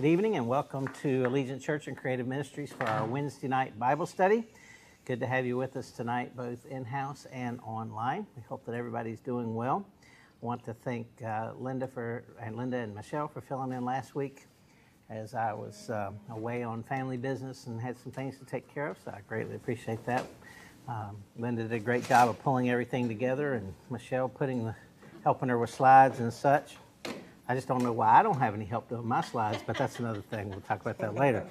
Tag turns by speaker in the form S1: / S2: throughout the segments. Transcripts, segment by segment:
S1: Good evening and welcome to Allegiant Church and Creative Ministries for our Wednesday night Bible study. Good to have you with us tonight, both in-house and online. We hope that everybody's doing well. I want to thank Linda and Michelle for filling in last week as I was away on family business and had some things to take care of, so I greatly appreciate that. Linda did a great job of pulling everything together, and Michelle helping her with slides and such. I just don't know why I don't have any help doing my slides, but that's another thing. We'll talk about that later.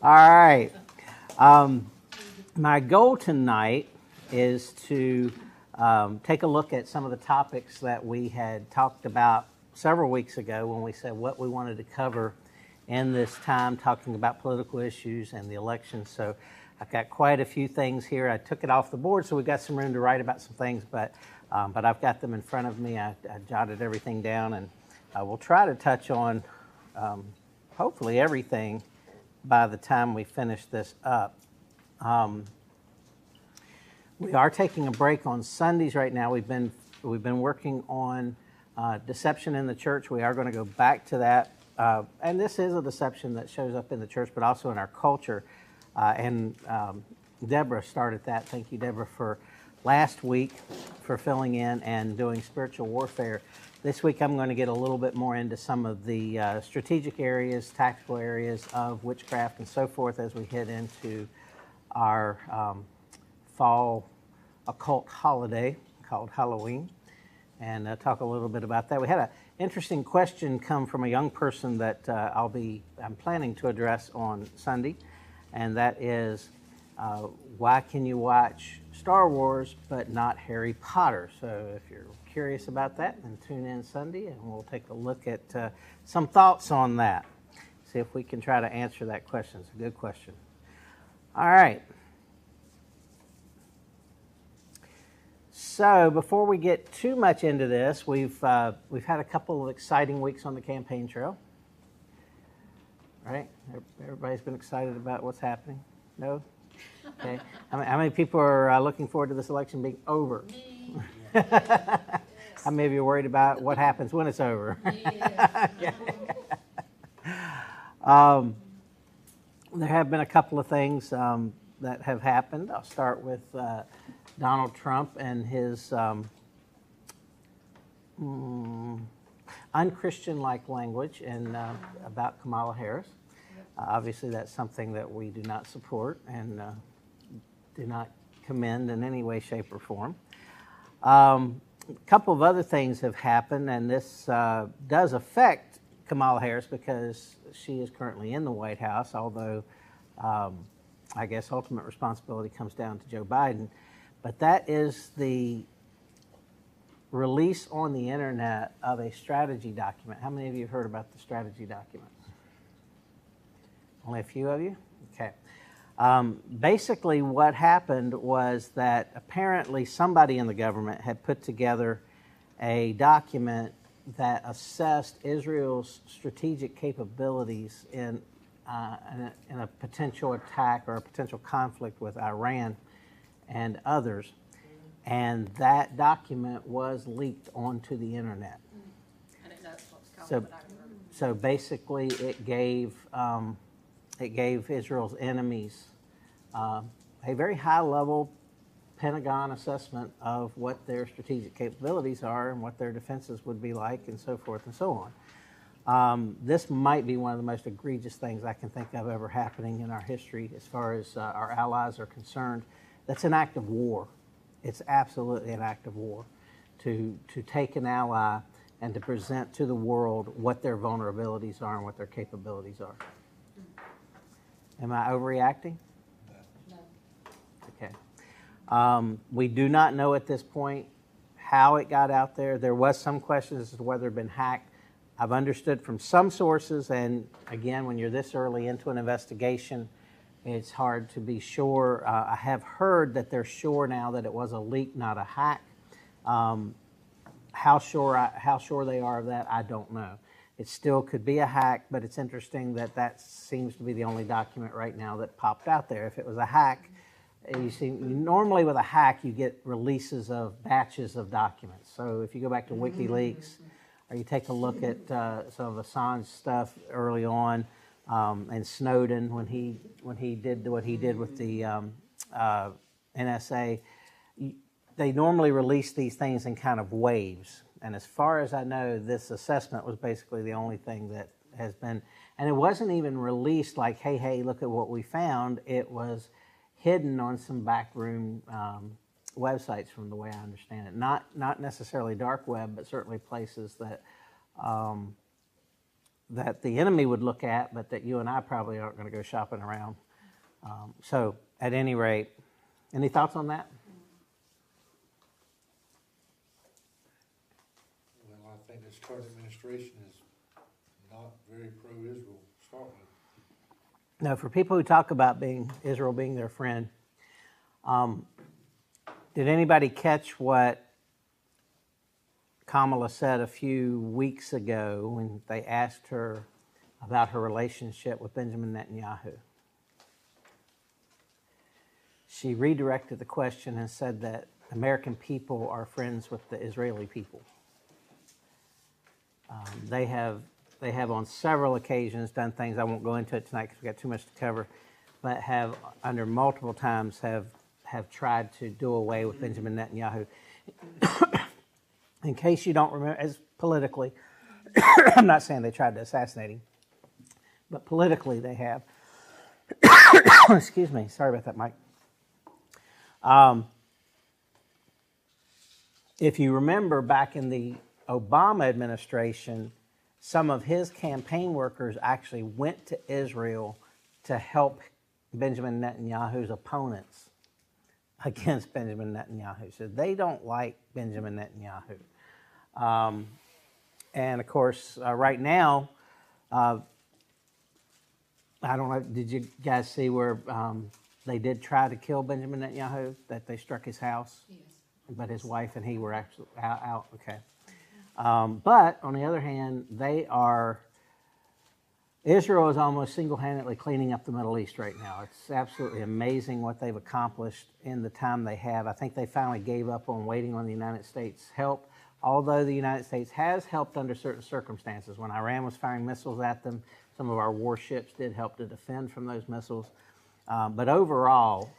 S1: All right. My goal tonight is to take a look at some of the topics that we had talked about several weeks ago when we said what we wanted to cover in this time, talking about political issues and the election. So I've got quite a few things here. I took it off the board, so we've got some room to write about some things, but I've got them in front of me. I jotted everything down, and I will try to touch on hopefully everything by the time we finish this up. We are taking a break on Sundays right now. We've been working on deception in the church. We are going to go back to that, and this is a deception that shows up in the church, but also in our culture. And Deborah started that. Thank you, Deborah, for last week for filling in and doing spiritual warfare. This week I'm going to get a little bit more into some of the strategic areas, tactical areas of witchcraft and so forth as we head into our fall occult holiday called Halloween, and talk a little bit about that. We had an interesting question come from a young person that I'm planning to address on Sunday. And that is, why can you watch Star Wars but not Harry Potter? So if you're curious about that, then tune in Sunday and we'll take a look at some thoughts on that. See if we can try to answer that question. It's a good question. All right. So before we get too much into this, we've had a couple of exciting weeks on the campaign trail. Right? Everybody's been excited about what's happening? No? Okay. How many people are looking forward to this election being over? How many of you are worried about what happens when it's over? Okay. There have been a couple of things that have happened. I'll start with Donald Trump and his unchristian-like language about Kamala Harris. Obviously, that's something that we do not support and do not commend in any way, shape, or form. A couple of other things have happened, and this does affect Kamala Harris because she is currently in the White House, although I guess ultimate responsibility comes down to Joe Biden. But that is the release on the internet of a strategy document. How many of you have heard about the strategy document? Only a few of you? Okay. Basically what happened was that apparently somebody in the government had put together a document that assessed Israel's strategic capabilities in a potential attack or a potential conflict with Iran and others. And that document was leaked onto the internet.
S2: I didn't know what's coming, but I remember.
S1: So basically, it gave Israel's enemies a very high-level Pentagon assessment of what their strategic capabilities are and what their defenses would be like, and so forth and so on. This might be one of the most egregious things I can think of ever happening in our history, as far as our allies are concerned. That's an act of war. It's absolutely an act of war to take an ally and to present to the world what their vulnerabilities are and what their capabilities are. Am I overreacting?
S2: No.
S1: Okay. We do not know at this point how it got out there. There was some questions as to whether it had been hacked. I've understood from some sources, and again, when you're this early into an investigation, it's hard to be sure. I have heard that they're sure now that it was a leak, not a hack. How sure they are of that, I don't know. It still could be a hack, but it's interesting that seems to be the only document right now that popped out there. If it was a hack, You see, normally with a hack, you get releases of batches of documents. So if you go back to WikiLeaks, or you take a look at some of Assange stuff early on, and Snowden when he did what he did with the NSA, they normally release these things in kind of waves. And as far as I know, this assessment was basically the only thing that has been, and it wasn't even released like, hey, look at what we found. It was hidden on some backroom websites, from the way I understand it. Not necessarily dark web, but certainly places that that the enemy would look at, but that you and I probably aren't going to go shopping around. So, at any rate, any thoughts on that?
S3: Well, I think this current administration is not very pro-Israel to start with.
S1: No, for people who talk about Israel being their friend, did anybody catch what Kamala said a few weeks ago when they asked her about her relationship with Benjamin Netanyahu? She redirected the question and said that American people are friends with the Israeli people. They have on several occasions done things, I won't go into it tonight because we've got too much to cover, but have under multiple times have tried to do away with Benjamin Netanyahu. In case you don't remember, as politically, I'm not saying they tried to assassinate him, but politically they have. Excuse me, sorry about that, Mike. If you remember back in the Obama administration, some of his campaign workers actually went to Israel to help Benjamin Netanyahu's opponents against Benjamin Netanyahu. So they don't like Benjamin Netanyahu. And of course, right now, I don't know, did you guys see where they did try to kill Benjamin Netanyahu, that they struck his house?
S2: Yes.
S1: But his wife and he were actually out. Okay. But on the other hand, Israel is almost single-handedly cleaning up the Middle East right now. It's absolutely amazing what they've accomplished in the time they have. I think they finally gave up on waiting on the United States' help, although the United States has helped under certain circumstances. When Iran was firing missiles at them, some of our warships did help to defend from those missiles. But overall,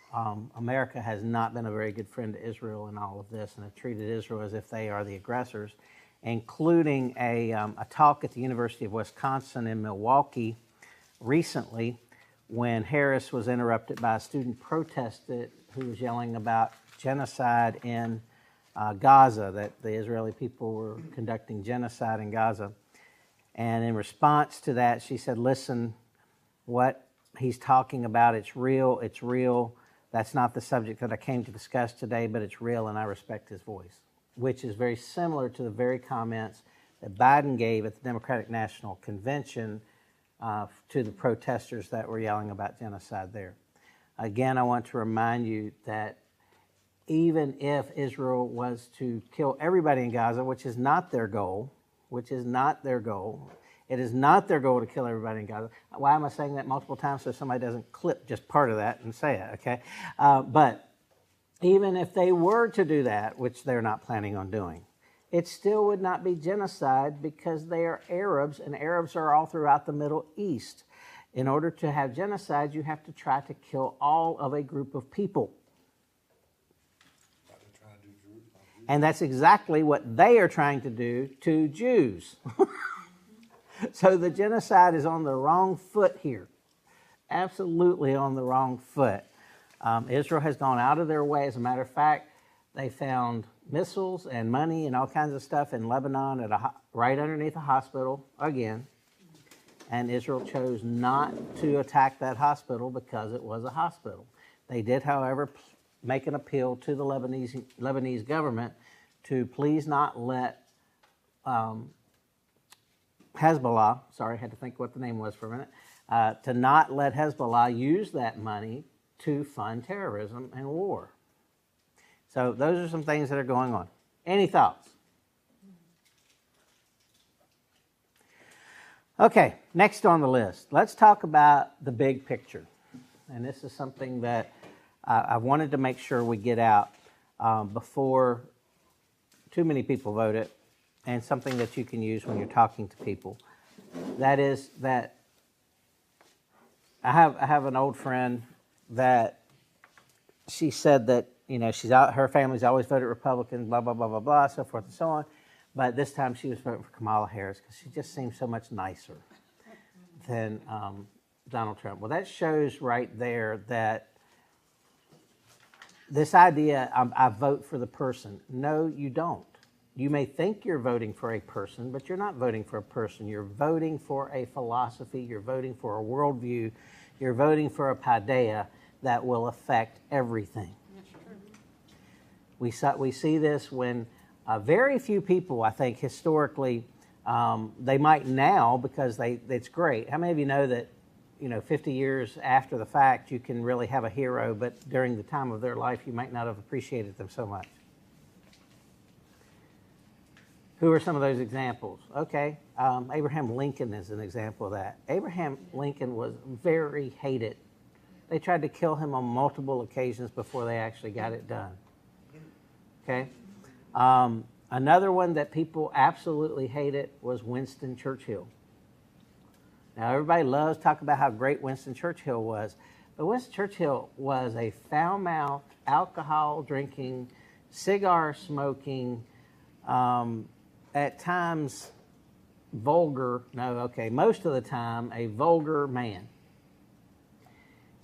S1: America has not been a very good friend to Israel in all of this, and have treated Israel as if they are the aggressors, including a talk at the University of Wisconsin in Milwaukee recently, when Harris was interrupted by a student protest who was yelling about genocide in Gaza, that the Israeli people were conducting genocide in Gaza. And in response to that, she said, listen, what he's talking about, it's real. That's not the subject that I came to discuss today, but it's real, and I respect his voice, which is very similar to the very comments that Biden gave at the Democratic National Convention to the protesters that were yelling about genocide there. Again, I want to remind you that even if Israel was to kill everybody in Gaza, which is not their goal, it is not their goal to kill everybody in Gaza. Why am I saying that multiple times? So somebody doesn't clip just part of that and say it, okay? But even if they were to do that, which they're not planning on doing, it still would not be genocide because they are Arabs, and Arabs are all throughout the Middle East. In order to have genocide, you have to try to kill all of a group of people. And that's exactly what they are trying to do to Jews. So the genocide is on the wrong foot here. Absolutely on the wrong foot. Israel has gone out of their way. As a matter of fact, they found missiles and money and all kinds of stuff in Lebanon right underneath a hospital again. And Israel chose not to attack that hospital because it was a hospital. They did, however, make an appeal to the Lebanese government to please not let Hezbollah, sorry, I had to think what the name was for a minute, to not let Hezbollah use that money to fund terrorism and war. So those are some things that are going on. Any thoughts? Okay, next on the list, let's talk about the big picture. And this is something that I wanted to make sure we get out before too many people vote it, and something that you can use when you're talking to people. That is that I have an old friend that she said that, her family's always voted Republican, blah, blah, blah, blah, blah, so forth and so on. But this time she was voting for Kamala Harris because she just seems so much nicer than Donald Trump. Well, that shows right there that this idea, I vote for the person. No, you don't. You may think you're voting for a person, but you're not voting for a person. You're voting for a philosophy. You're voting for a worldview. You're voting for a paideia that will affect everything. We see this when very few people, I think, historically, they might now because it's great. How many of you know that 50 years after the fact, you can really have a hero, but during the time of their life, you might not have appreciated them so much? Who are some of those examples? Okay, Abraham Lincoln is an example of that. Abraham Lincoln was very hated. They tried to kill him on multiple occasions before they actually got it done. Okay, another one that people absolutely hated was Winston Churchill. Now, everybody loves to talk about how great Winston Churchill was, but Winston Churchill was a foul-mouthed, alcohol-drinking, cigar-smoking, at times most of the time, a vulgar man.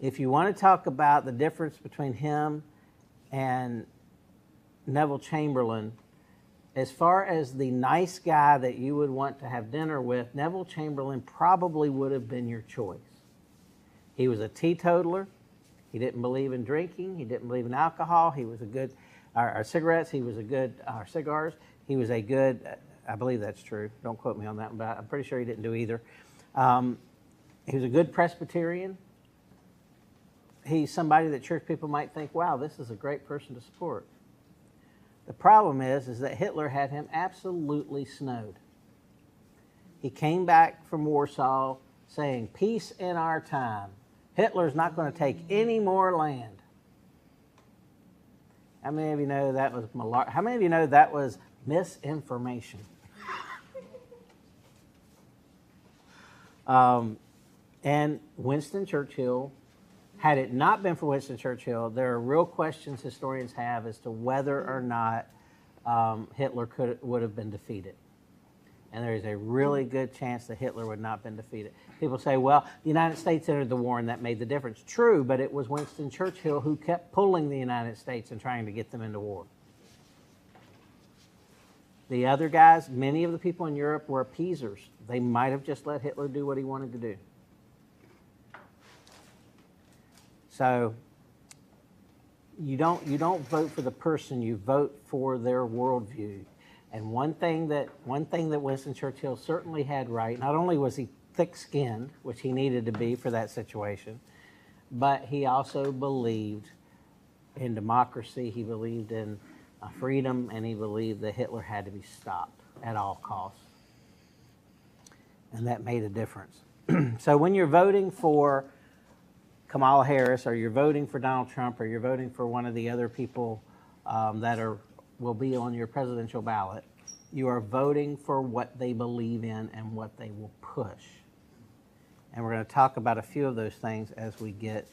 S1: If you want to talk about the difference between him and Neville Chamberlain, as far as the nice guy that you would want to have dinner with, Neville Chamberlain probably would have been your choice. He was a teetotaler. He didn't believe in drinking. He didn't believe in alcohol. He was a good, or cigarettes. He was a good, cigars. He was a good, I believe that's true. Don't quote me on that, but I'm pretty sure he didn't do either. He was a good Presbyterian. He's somebody that church people might think, wow, this is a great person to support. The problem is that Hitler had him absolutely snowed. He came back from Warsaw saying, peace in our time. Hitler's not going to take any more land. How many of you know that was How many of you know that was misinformation? And Winston Churchill, had it not been for Winston Churchill, there are real questions historians have as to whether or not Hitler would have been defeated. And there is a really good chance that Hitler would not have been defeated. People say, well, the United States entered the war and that made the difference. True, but it was Winston Churchill who kept pulling the United States and trying to get them into war. The other guys, many of the people in Europe were appeasers. They might have just let Hitler do what he wanted to do. So you don't vote for the person, you vote for their worldview. And one thing that Winston Churchill certainly had right, not only was he thick-skinned, which he needed to be for that situation, but he also believed in democracy, he believed in freedom, and he believed that Hitler had to be stopped at all costs. And that made a difference. So when you're voting for Kamala Harris, or you're voting for Donald Trump, or you're voting for one of the other people that will be on your presidential ballot, you are voting for what they believe in and what they will push. And we're going to talk about a few of those things as we get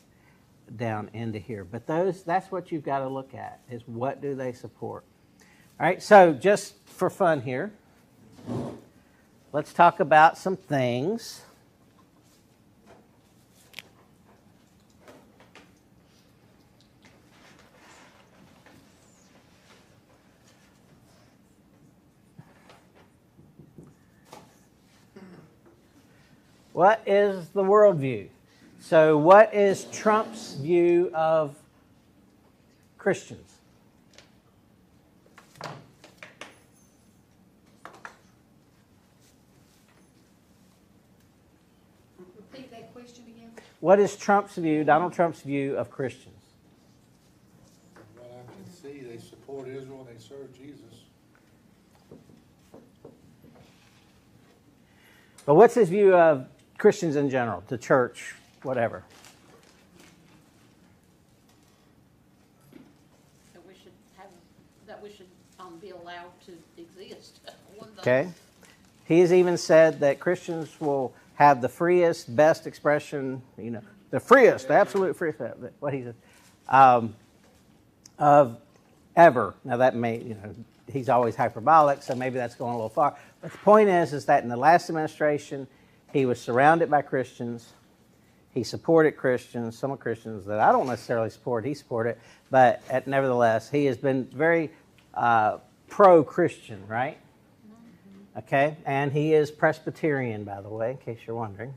S1: down into here. But that's what you've got to look at, is what do they support. All right, so just for fun here, let's talk about some things. What is the worldview? So what is Trump's view of Christians?
S2: Repeat that question again.
S1: What is Donald Trump's view of Christians?
S3: From what I can see, they support Israel and they serve Jesus.
S1: But what's his view of Christians in general, the church, whatever? Okay? He has even said that Christians will have the freest, best expression, the freest, absolute freest, what he said, of ever. Now that may, he's always hyperbolic, so maybe that's going a little far. But the point is that in the last administration, he was surrounded by Christians. He supported Christians, some Christians that I don't necessarily support, he supported, but nevertheless, he has been very pro-Christian, right? Okay, and he is Presbyterian, by the way, in case you're wondering.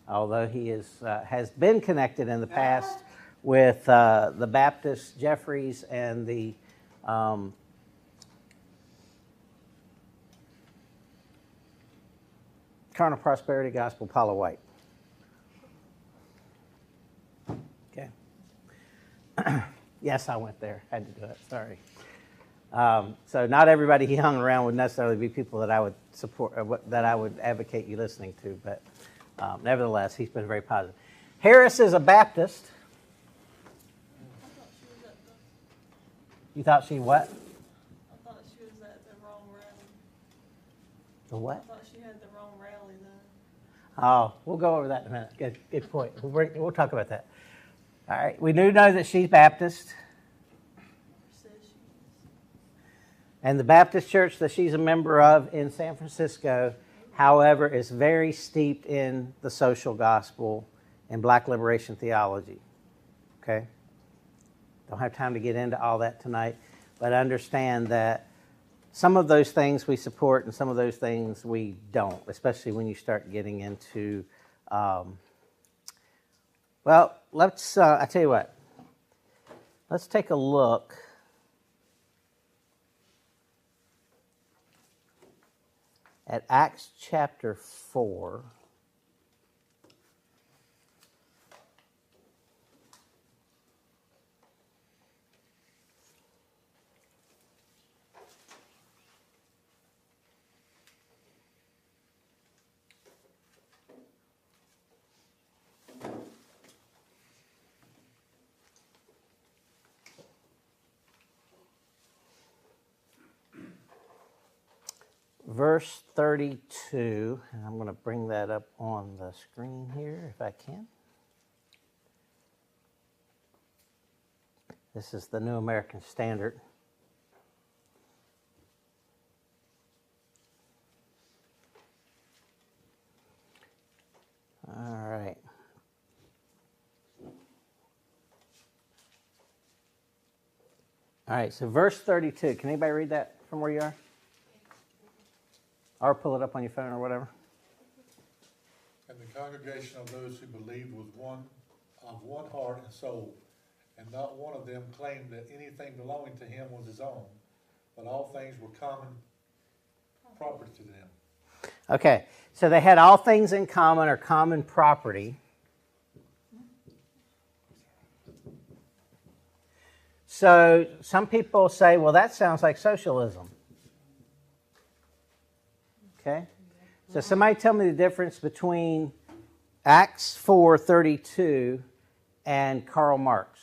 S1: Although he has been connected in the past with the Baptist Jeffries and the Carnal Prosperity Gospel, Paula White. Okay. Yes, I went there. Had to do it. Sorry. So not everybody he hung around would necessarily be people that I would support, that I would advocate you listening to. But nevertheless, he's been very positive. Harris is a Baptist. You thought she what?
S4: I thought she was at the wrong rally.
S1: The what?
S4: I thought she had the wrong rally though.
S1: Oh, we'll go over that in a minute. Good point. We'll talk about that. All right. We do know that she's Baptist.
S4: Says she is.
S1: And the Baptist church that she's a member of in San Francisco, however, is very steeped in the social gospel and black liberation theology. Okay? Don't have time to get into all that tonight, but understand that some of those things we support and some of those things we don't, especially when you start getting into, let's, I tell you what, let's take a look at Acts chapter 4. Verse 32, and I'm going to bring that up on the screen here if I can. This is the New American Standard. All right. All right, so verse 32. Can anybody read that from where you are? Or pull it up on your phone or whatever.
S3: And the congregation of those who believed was of one heart and soul, and not one of them claimed that anything belonging to him was his own, but all things were common property to them.
S1: Okay, so they had all things in common or common property. So some people say, well, that sounds like socialism. Okay? So somebody tell me the difference between Acts 4:32 and Karl Marx.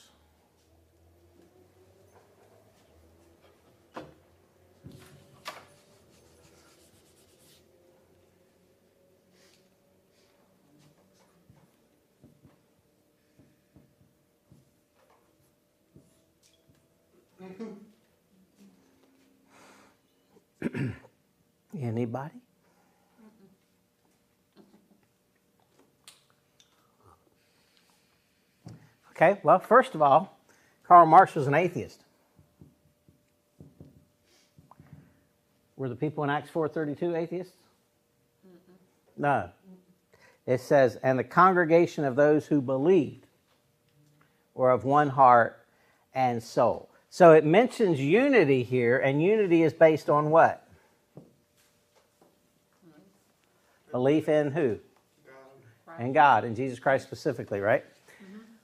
S1: Anybody? Okay, well, first of all, Karl Marx was an atheist. Were the people in Acts 4:32 atheists? No. It says, and the congregation of those who believed were of one heart and soul. So it mentions unity here, and unity is based on what? Belief in who? God. In God, in Jesus Christ specifically, right?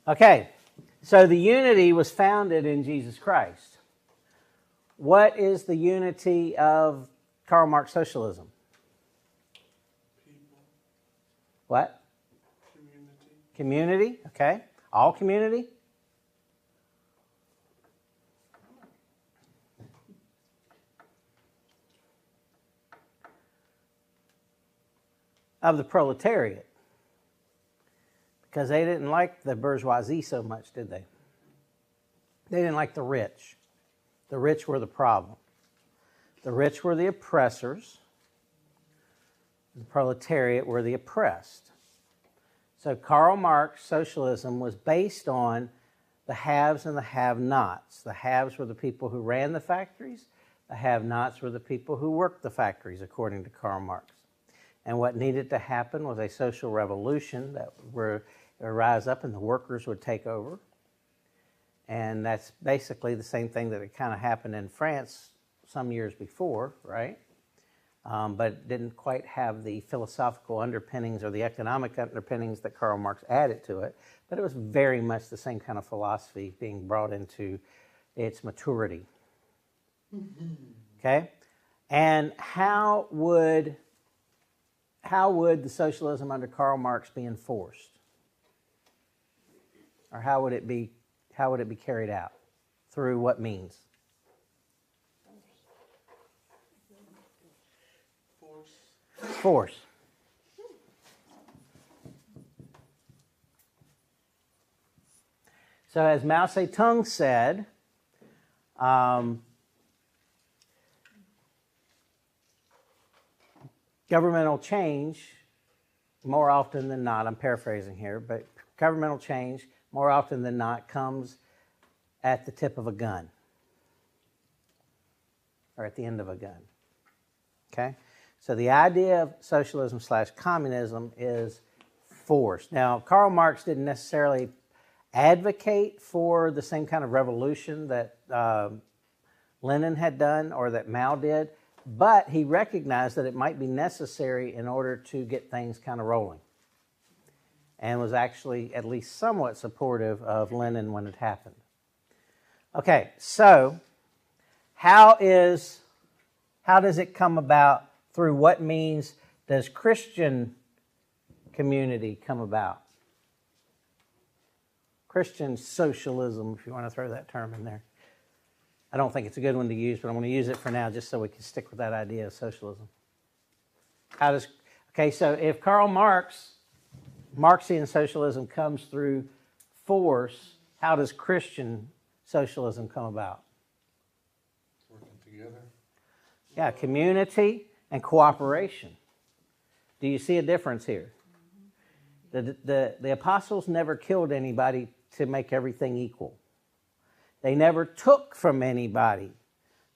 S1: Okay, so the unity was founded in Jesus Christ. What is the unity of Karl Marx socialism?
S5: People.
S1: What? Community, okay. All community? of the proletariat. Because they didn't like the bourgeoisie so much, did they? They didn't like the rich. The rich were the problem. The rich were the oppressors. The proletariat were the oppressed. So Karl Marx socialism was based on the haves and the have-nots. The haves were the people who ran the factories. The have-nots were the people who worked the factories, according to Karl Marx. And what needed to happen was a social revolution that would rise up and the workers would take over. And that's basically the same thing that had kind of happened in France some years before, right? But it didn't quite have the philosophical underpinnings or the economic underpinnings that Karl Marx added to it. But it was very much the same kind of philosophy being brought into its maturity. Okay? And how would the socialism under Karl Marx be enforced? Or how would it be carried out? Through what means? Force. So as Mao Zedong said, governmental change, more often than not, I'm paraphrasing here, but governmental change, more often than not, comes at the tip of a gun or at the end of a gun. Okay? So the idea of socialism / communism is force. Now, Karl Marx didn't necessarily advocate for the same kind of revolution that Lenin had done or that Mao did, but he recognized that it might be necessary in order to get things kind of rolling, and was actually at least somewhat supportive of Lenin when it happened. Okay, so how does it come about? Through what means does Christian community come about? Christian socialism, if you want to throw that term in there. I don't think it's a good one to use, but I'm going to use it for now just so we can stick with that idea of socialism. So if Karl Marxian socialism comes through force, how does Christian socialism come about?
S3: Working together.
S1: Yeah, community and cooperation. Do you see a difference here? The apostles never killed anybody to make everything equal. They never took from anybody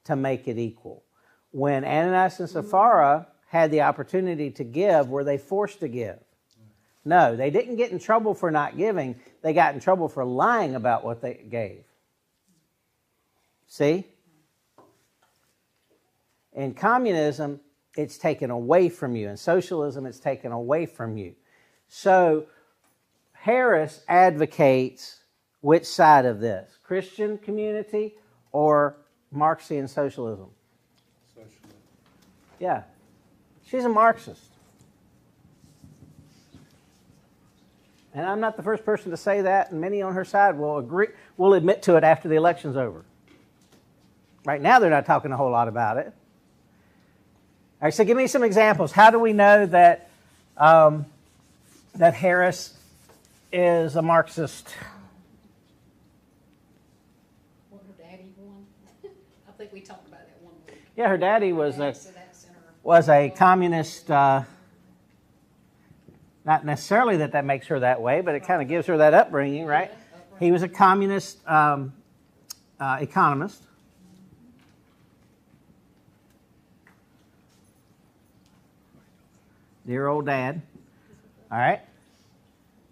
S1: to make it equal. When Ananias and Sapphira had the opportunity to give, were they forced to give? No, they didn't get in trouble for not giving. They got in trouble for lying about what they gave. See? In communism, it's taken away from you. In socialism, it's taken away from you. So Harris advocates which side of this? Christian community or Marxian socialism?
S3: Socialism.
S1: Yeah. She's a Marxist. And I'm not the first person to say that, and many on her side will admit to it after the election's over. Right now, they're not talking a whole lot about it. All right, so give me some examples. How do we know that that Harris is a Marxist?
S2: Well, her daddy won. I think we talked about that one week.
S1: Yeah, her daddy was
S2: So that's in her-
S1: was a communist. Not necessarily that makes her that way, but it kind of gives her that upbringing, right? He was a communist economist. Dear old dad. All right.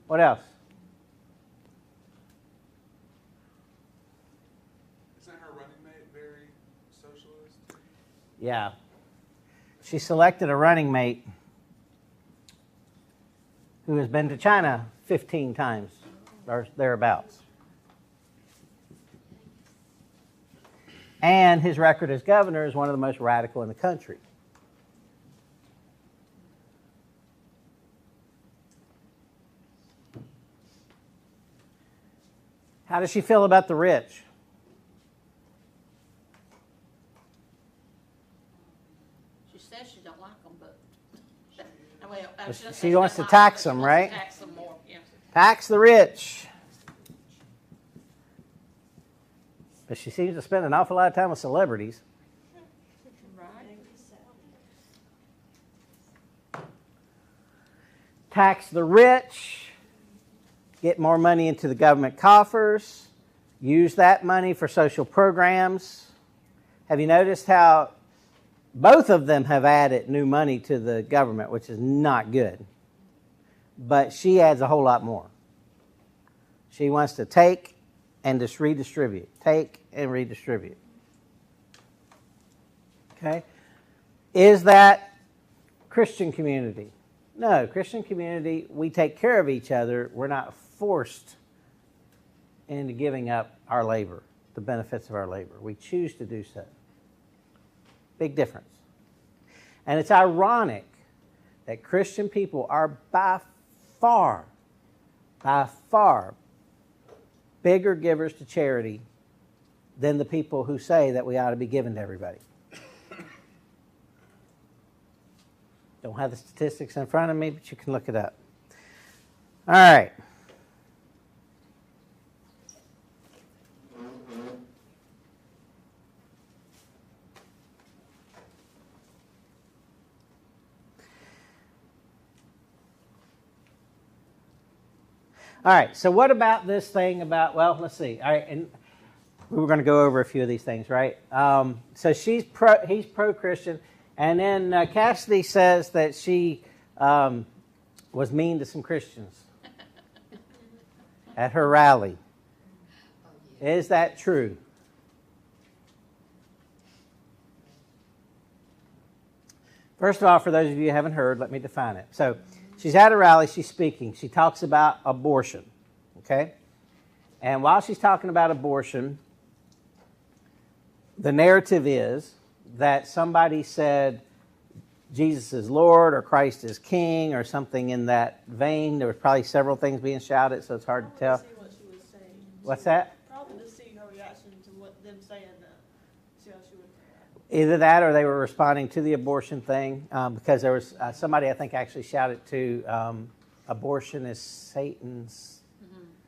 S1: What else?
S5: Isn't her running mate very socialist?
S1: Yeah. She selected a running mate who has been to China 15 times or thereabouts. And his record as governor is one of the most radical in the country. How does she feel about the rich?
S2: She says she don't like them, but
S1: She wants to tax them, right?
S2: Tax them more, yeah.
S1: Tax the rich. But she seems to spend an awful lot of time with celebrities.
S2: Right.
S1: Tax the rich. Get more money into the government coffers. Use that money for social programs. Have you noticed how both of them have added new money to the government, which is not good. But she adds a whole lot more. She wants to take and just redistribute. Take and redistribute. Okay? Is that Christian community? No, Christian community, we take care of each other. We're not forced into giving up our labor, the benefits of our labor. We choose to do so. Big difference. And it's ironic that Christian people are by far bigger givers to charity than the people who say that we ought to be giving to everybody. Don't have the statistics in front of me, but you can look it up. All right. All right, so what about this thing about, well, let's see. All right, and we were going to go over a few of these things, right? So he's pro-Christian, and then Cassidy says that she was mean to some Christians at her rally. Is that true? First of all, for those of you who haven't heard, let me define it. So she's at a rally, she's speaking. She talks about abortion, okay? And while she's talking about abortion, the narrative is that somebody said Jesus is Lord or Christ is King or something in that vein. There was probably several things being shouted, so it's hard to tell.
S4: See what she was saying.
S1: What's that?
S4: Probably to see her reaction to what them saying that. See how she would react.
S1: Either that or they were responding to the abortion thing because there was somebody I think actually shouted to abortion is Satan's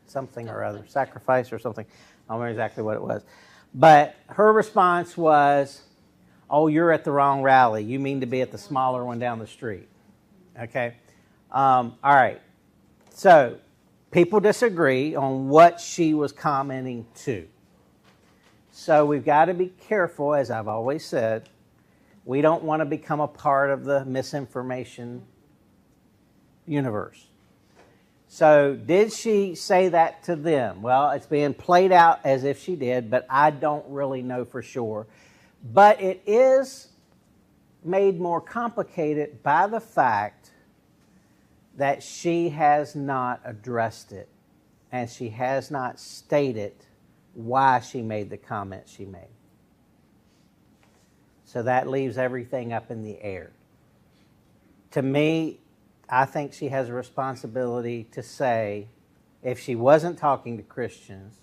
S1: something or other, sacrifice or something. I don't remember exactly what it was. But her response was, oh, you're at the wrong rally. You mean to be at the smaller one down the street. Okay? All right. So people disagree on what she was commenting to. So we've got to be careful, as I've always said. We don't want to become a part of the misinformation universe. So did she say that to them? Well, it's being played out as if she did, but I don't really know for sure. But it is made more complicated by the fact that she has not addressed it and she has not stated why she made the comment she made. So that leaves everything up in the air. To me, I think she has a responsibility to say, if she wasn't talking to Christians,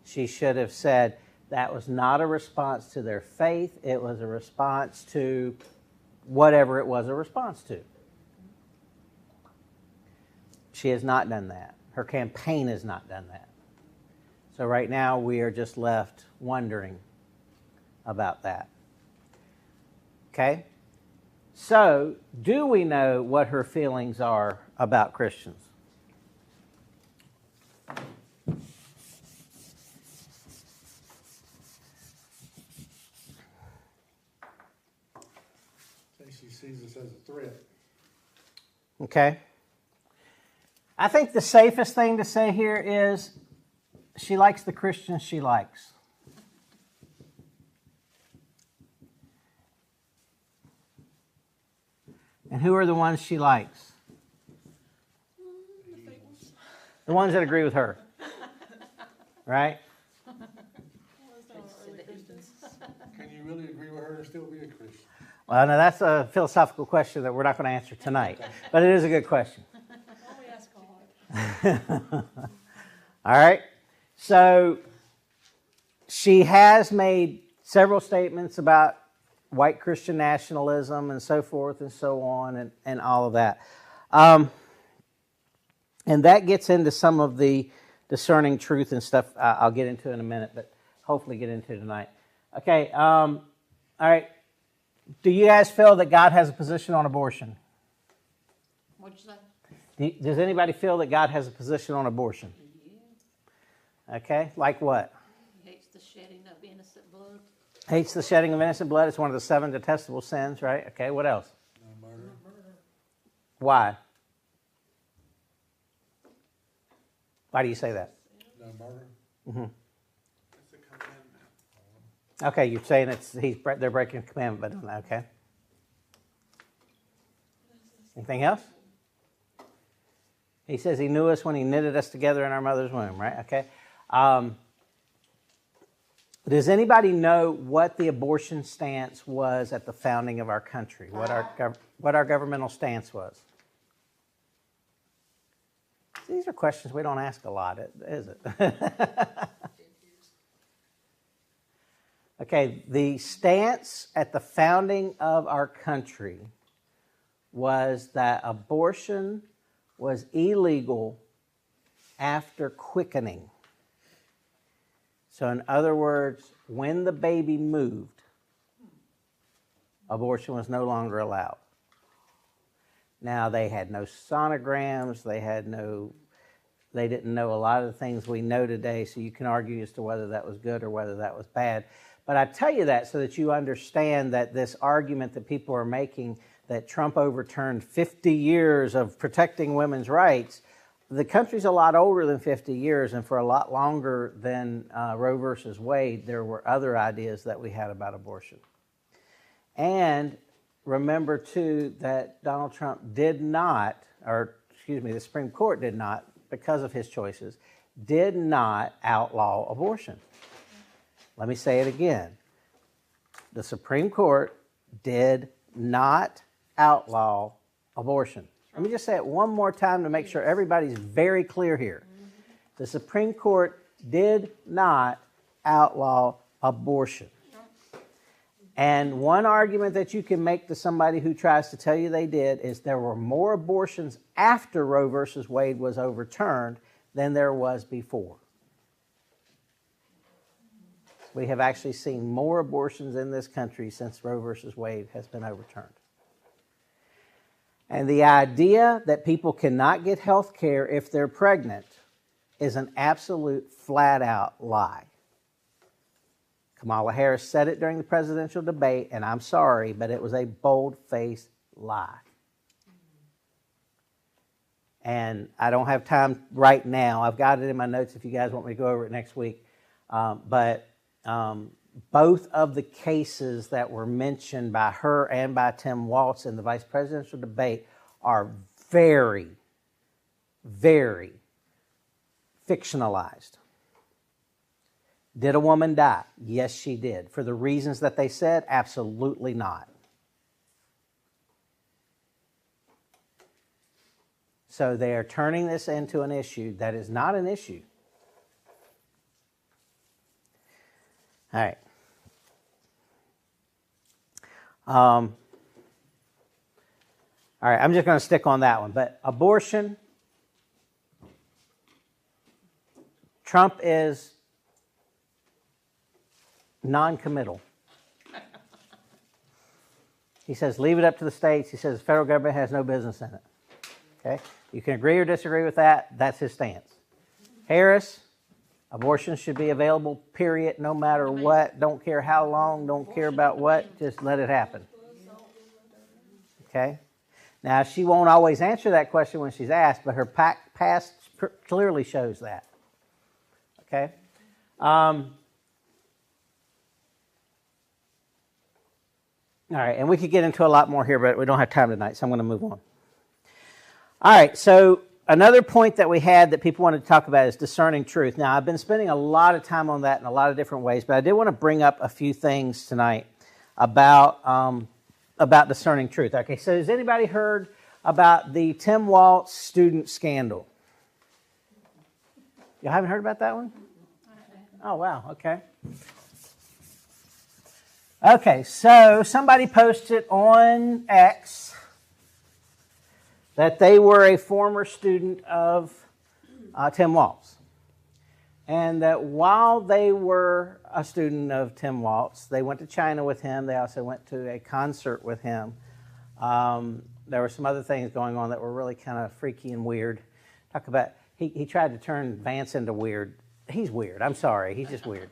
S1: she should have said that was not a response to their faith, it was a response to whatever it was a response to. She has not done that. Her campaign has not done that. So right now we are just left wondering about that. Okay? So, do we know what her feelings are about Christians?
S3: I think she sees us as a threat.
S1: Okay. I think the safest thing to say here is she likes the Christians she likes. And who are the ones she likes? The ones that agree with her. Right?
S3: Can you really agree with her and still be a Christian?
S1: Well, no, that's a philosophical question that we're not going to answer tonight. But it is a good question.
S4: Why don't we ask God?
S1: All right. So she has made several statements about white Christian nationalism and so forth and so on and all of that. And that gets into some of the discerning truth and stuff I'll get into in a minute, but hopefully get into tonight. Okay, all right. Do you guys feel that God has a position on abortion?
S2: What'd you say?
S1: Does anybody feel that God has a position on abortion?
S2: Yeah.
S1: Okay, like what?
S2: He hates the shedding of innocent blood.
S1: Hates the shedding of innocent blood. It's one of the 7 detestable sins, right? Okay, what else?
S3: No murder.
S1: Why? Why do you say that?
S3: No murder.
S1: Mm-hmm.
S5: It's a commandment.
S1: Okay, you're saying they're breaking a commandment, but okay. Anything else? He says he knew us when he knitted us together in our mother's womb, right? Okay. Does anybody know what the abortion stance was at the founding of our country? What our governmental stance was? These are questions we don't ask a lot, is it? Okay, the stance at the founding of our country was that abortion was illegal after quickening. So in other words, when the baby moved, abortion was no longer allowed. Now, they had no sonograms, they didn't know a lot of the things we know today, so you can argue as to whether that was good or whether that was bad. But I tell you that so that you understand that this argument that people are making that Trump overturned 50 years of protecting women's rights, the country's a lot older than 50 years, and for a lot longer than Roe versus Wade, there were other ideas that we had about abortion. And remember, too, that Donald Trump the Supreme Court did not, because of his choices, did not outlaw abortion. Let me say it again. The Supreme Court did not outlaw abortion. Let me just say it one more time to make sure everybody's very clear here. The Supreme Court did not outlaw abortion. And one argument that you can make to somebody who tries to tell you they did is there were more abortions after Roe versus Wade was overturned than there was before. We have actually seen more abortions in this country since Roe versus Wade has been overturned. And the idea that people cannot get health care if they're pregnant is an absolute flat-out lie. Kamala Harris said it during the presidential debate, and I'm sorry, but it was a bold-faced lie. And I don't have time right now. I've got it in my notes if you guys want me to go over it next week. But both of the cases that were mentioned by her and by Tim Walz in the vice presidential debate are very, very fictionalized. Did a woman die? Yes, she did. For the reasons that they said? Absolutely not. So they are turning this into an issue that is not an issue. All right. All right, I'm just going to stick on that one. But abortion, Trump is non-committal. He says, leave it up to the states. He says the federal government has no business in it. Okay? You can agree or disagree with that. That's his stance. Harris, abortion should be available, period, no matter what. Don't care how long, don't care about what. Just let it happen. Okay? Now, she won't always answer that question when she's asked, but her past clearly shows that. Okay? All right, and we could get into a lot more here, but we don't have time tonight, so I'm going to move on. All right, so another point that we had that people wanted to talk about is discerning truth. Now, I've been spending a lot of time on that in a lot of different ways, but I did want to bring up a few things tonight about discerning truth. Okay, so has anybody heard about the Tim Walz student scandal? You haven't heard about that one? Oh, wow, okay. Okay, so somebody posted on X that they were a former student of Tim Waltz. And that while they were a student of Tim Waltz, they went to China with him. They also went to a concert with him. There were some other things going on that were really kind of freaky and weird. Talk about, he tried to turn Vance into weird. He's weird. I'm sorry. He's just weird.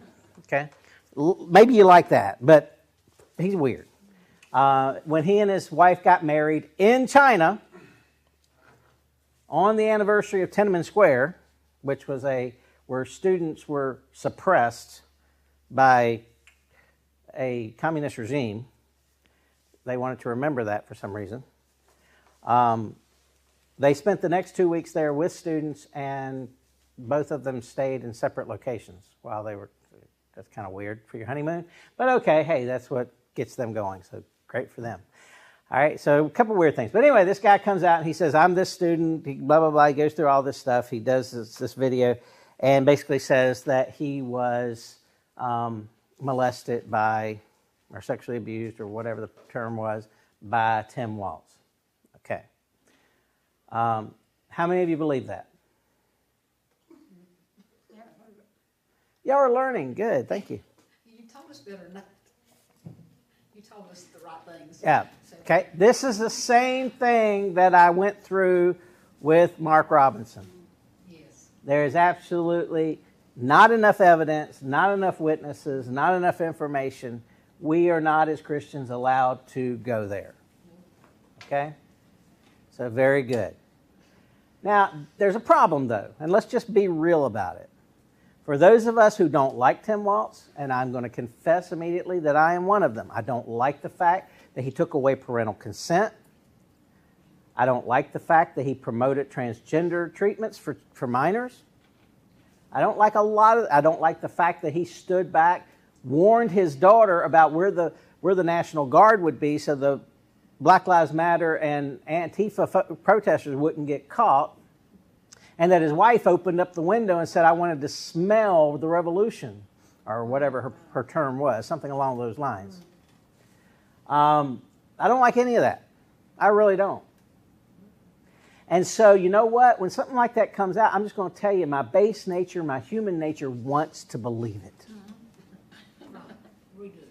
S1: Okay? Maybe you like that, but he's weird. When he and his wife got married in China on the anniversary of Tiananmen Square, which was where students were suppressed by a communist regime. They wanted to remember that for some reason. They spent the next 2 weeks there with students, and both of them stayed in separate locations while they were. That's kind of weird for your honeymoon, but okay, hey, that's what gets them going, so great for them. All right, so a couple weird things. But anyway, this guy comes out and he says, I'm this student, blah, blah, blah. He goes through all this stuff. He does this video and basically says that he was molested by, or sexually abused, or whatever the term was, by Tim Waltz. Okay. How many of you believe that? Y'all are learning. Good. Thank you.
S2: You told us better than that. You told us the right things.
S1: Yeah.
S2: So-
S1: Okay. This is the same thing that I went through with Mark Robinson.
S2: Yes.
S1: There is absolutely not enough evidence, not enough witnesses, not enough information. We are not, as Christians, allowed to go there. Okay? So very good. Now, there's a problem, though, and let's just be real about it. For those of us who don't like Tim Waltz, and I'm going to confess immediately that I am one of them, I don't like the fact that he took away parental consent. I don't like the fact that he promoted transgender treatments for minors. I don't like the fact that he stood back, warned his daughter about where the National Guard would be so the Black Lives Matter and Antifa protesters wouldn't get caught. And that his wife opened up the window and said, I wanted to smell the revolution, or whatever her term was, something along those lines. I don't like any of that. I really don't. And so, you know what? When something like that comes out, I'm just going to tell you, my base nature, my human nature wants to believe it.
S2: Right. We do.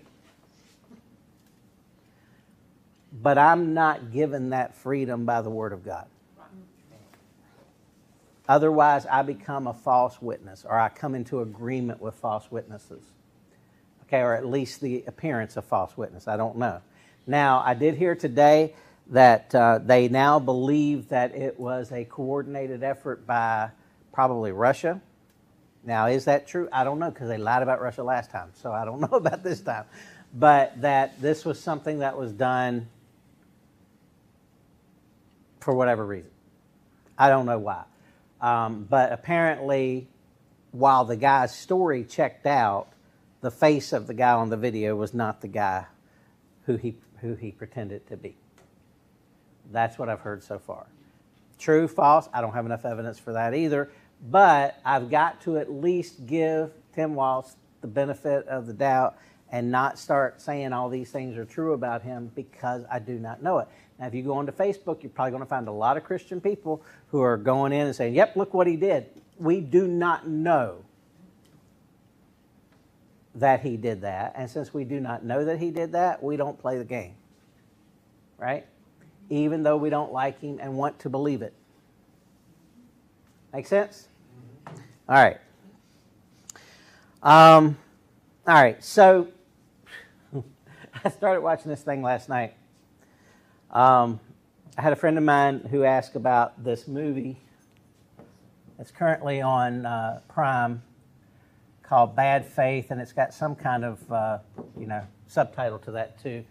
S1: But I'm not given that freedom by the Word of God. Otherwise, I become a false witness, or I come into agreement with false witnesses. Okay, or at least the appearance of false witness. I don't know. Now, I did hear today that they now believe that it was a coordinated effort by probably Russia. Now, is that true? I don't know, because they lied about Russia last time, so I don't know about this time. But that this was something that was done for whatever reason. I don't know why. But apparently, while the guy's story checked out, the face of the guy on the video was not the guy who he pretended to be. That's what I've heard so far. True, false, I don't have enough evidence for that either. But I've got to at least give Tim Waltz the benefit of the doubt and not start saying all these things are true about him because I do not know it. Now, if you go onto Facebook, you're probably going to find a lot of Christian people who are going in and saying, yep, look what he did. We do not know that he did that. And since we do not know that he did that, we don't play the game. Right? Even though we don't like him and want to believe it. Make sense? All right. All right, so I started watching this thing last night. I had a friend of mine who asked about this movie that's currently on Prime called Bad Faith, and it's got some kind of subtitle to that too.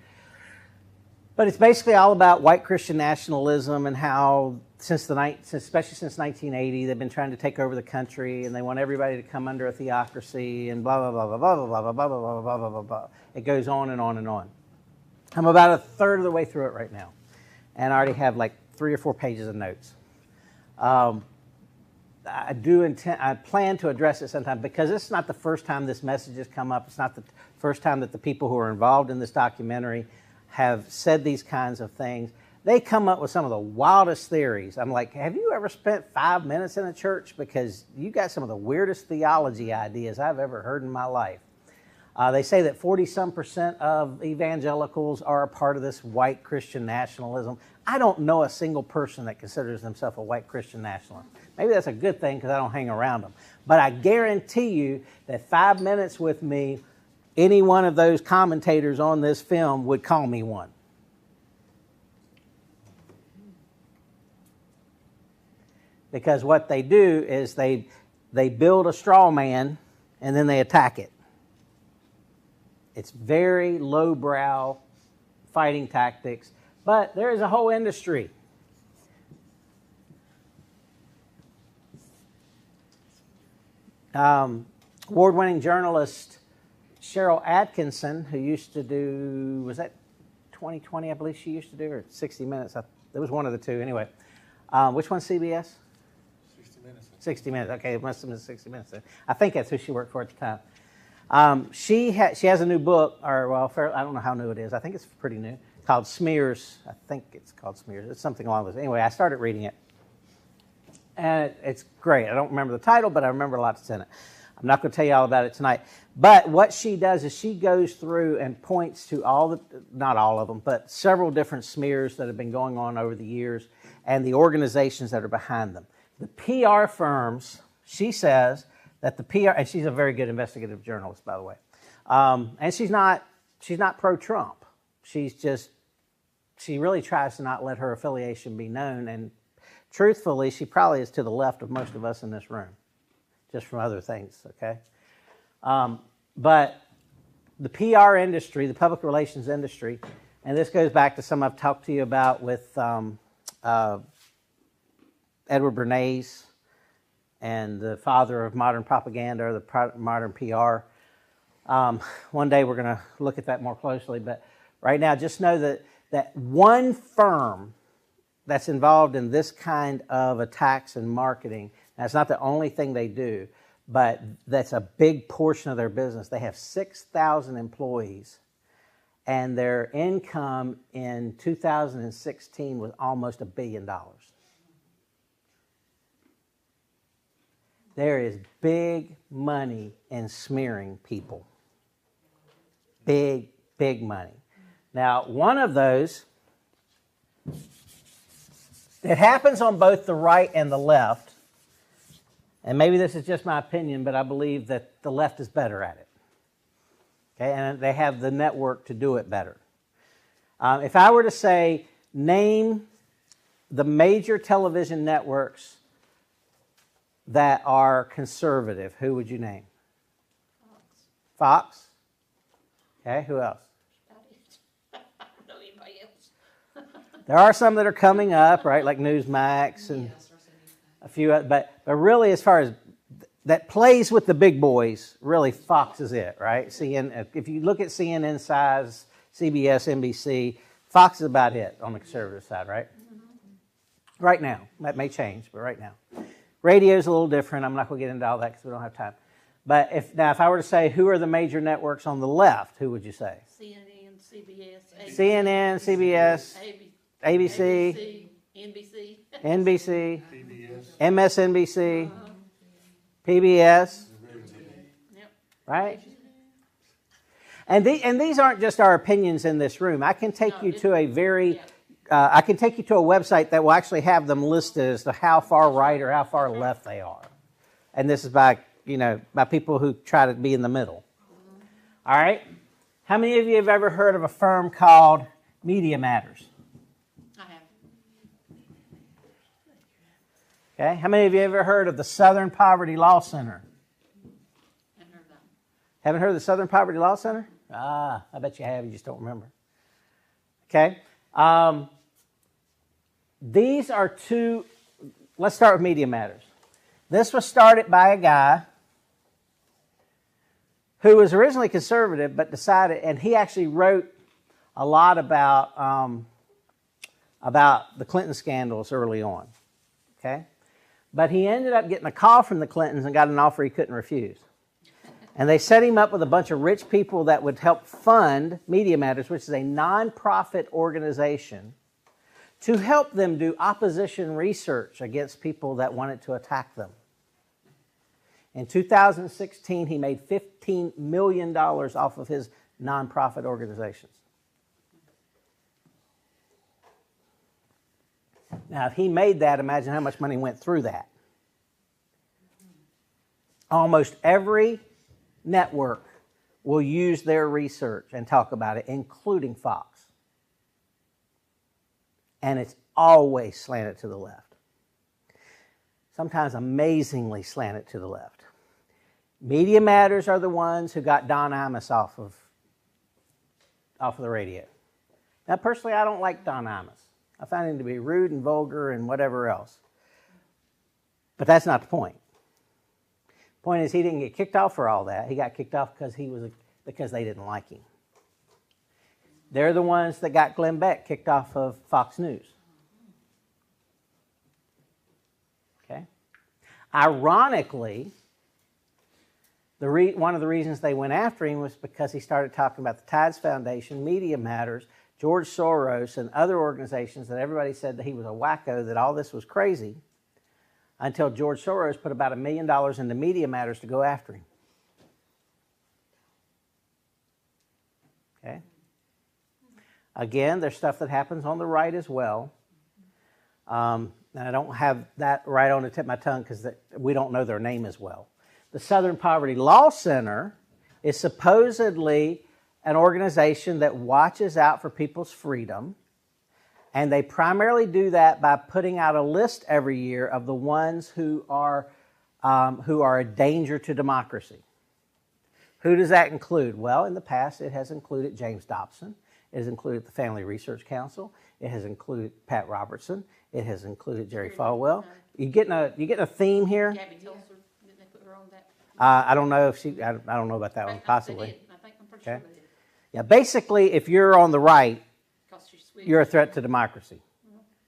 S1: But it's basically all about white Christian nationalism and how especially since 1980, they've been trying to take over the country and they want everybody to come under a theocracy and blah, blah, blah, blah, blah, blah, blah, blah, blah, blah, blah, blah, blah, blah. It goes on and on and on. I'm about a third of the way through it right now. And I already have like 3 or 4 pages of notes. I plan to address it sometime because this is not the first time this message has come up. It's not the first time that the people who are involved in this documentary have said these kinds of things. they come up with some of the wildest theories. I'm like, have you ever spent 5 minutes in a church? Because you got some of the weirdest theology ideas I've ever heard in my life. They say that 40-some% of evangelicals are a part of this white Christian nationalism. I don't know a single person that considers themselves a white Christian nationalist. Maybe that's a good thing because I don't hang around them. But I guarantee you that 5 minutes with me, any one of those commentators on this film would call me one. Because what they do is they build a straw man and then they attack it. It's very lowbrow fighting tactics, but there is a whole industry. Award-winning journalist Cheryl Atkinson, who used to do, was that 2020, I believe she used to do, or 60 Minutes? It was one of the two. Anyway, which one's CBS?
S3: 60 Minutes.
S1: 60 Minutes. Okay, it must have been 60 Minutes then. I think that's who she worked for at the time. She has a new book, I don't know how new it is. I think it's pretty new, called Smears. I think it's called Smears. It's something along those. Anyway, I started reading it, and it's great. I don't remember the title, but I remember a lot that's in it. I'm not going to tell you all about it tonight. But what she does is she goes through and points to not all of them, but several different smears that have been going on over the years and the organizations that are behind them. The PR firms, she says, that the PR, and she's a very good investigative journalist, by the way, and she's not pro-Trump. She really tries to not let her affiliation be known, and truthfully, she probably is to the left of most of us in this room, just from other things, okay? But the PR industry, the public relations industry, and this goes back to some I've talked to you about with Edward Bernays, and the father of modern propaganda, or the modern PR. One day we're going to look at that more closely, but right now just know that one firm that's involved in this kind of attacks and marketing, that's not the only thing they do, but that's a big portion of their business. They have 6,000 employees, and their income in 2016 was almost $1 billion. There is big money in smearing people. Big, big money. Now, one of those, it happens on both the right and the left, and maybe this is just my opinion, but I believe that the left is better at it. Okay, and they have the network to do it better. If I were to say, name the major television networks that are conservative, who would you name? Fox? Okay, who else?
S2: I don't know anybody else.
S1: There are some that are coming up, right, like Newsmax and
S2: Yes, or something.
S1: a few, but really as far as that plays with the big boys, really Fox is it, right? If you look at CNN size, CBS, NBC, Fox is about it on the conservative side, right? Mm-hmm. Right now. That may change, but right now. Radio's a little different. I'm not going to get into all that because we don't have time. But if I were to say who are the major networks on the left, who would you say?
S4: CNN, CBS,
S1: CNN, CBS, ABC,
S4: NBC.
S1: NBC,
S3: PBS.
S1: MSNBC, PBS,
S4: Yep.
S1: right? And these aren't just our opinions in this room. I can take you to a website that will actually have them listed as to how far right or how far left they are. And this is by people who try to be in the middle. All right? How many of you have ever heard of a firm called Media Matters?
S2: I have.
S1: Okay. How many of you ever heard of the Southern Poverty Law Center?
S2: Haven't heard that.
S1: Haven't heard of the Southern Poverty Law Center? I bet you have. You just don't remember. Okay. These are two. Let's start with Media Matters. This was started by a guy who was originally conservative, but decided, and he actually wrote a lot about the Clinton scandals early on. Okay, but he ended up getting a call from the Clintons and got an offer he couldn't refuse. And they set him up with a bunch of rich people that would help fund Media Matters, which is a nonprofit organization to help them do opposition research against people that wanted to attack them. In 2016, he made $15 million off of his nonprofit organizations. Now, if he made that, imagine how much money went through that. Almost every network will use their research and talk about it, including Fox. And it's always slanted to the left. Sometimes amazingly slanted to the left. Media Matters are the ones who got Don Imus off of the radio. Now, personally, I don't like Don Imus. I find him to be rude and vulgar and whatever else. But that's not the point. The point is he didn't get kicked off for all that. He got kicked off because they didn't like him. They're the ones that got Glenn Beck kicked off of Fox News. Okay? Ironically, one of the reasons they went after him was because he started talking about the Tides Foundation, Media Matters, George Soros, and other organizations that everybody said that he was a wacko, that all this was crazy, until George Soros put about $1 million into Media Matters to go after him. Okay? Again, there's stuff that happens on the right as well. And I don't have that right on the tip of my tongue because we don't know their name as well. The Southern Poverty Law Center is supposedly an organization that watches out for people's freedom, and they primarily do that by putting out a list every year of the ones who are a danger to democracy. Who does that include? Well, in the past, it has included James Dobson. It has included the Family Research Council. It has included Pat Robertson. It has included Jerry Falwell. You getting a theme here?
S2: Gabby Tulser, didn't they put her on that?
S1: I don't know if I don't know about that one, possibly.
S2: I'm pretty sure
S1: Okay.
S2: they did.
S1: Yeah, basically, if you're on the right,
S2: 'Cause she's sweet.
S1: you're a threat to democracy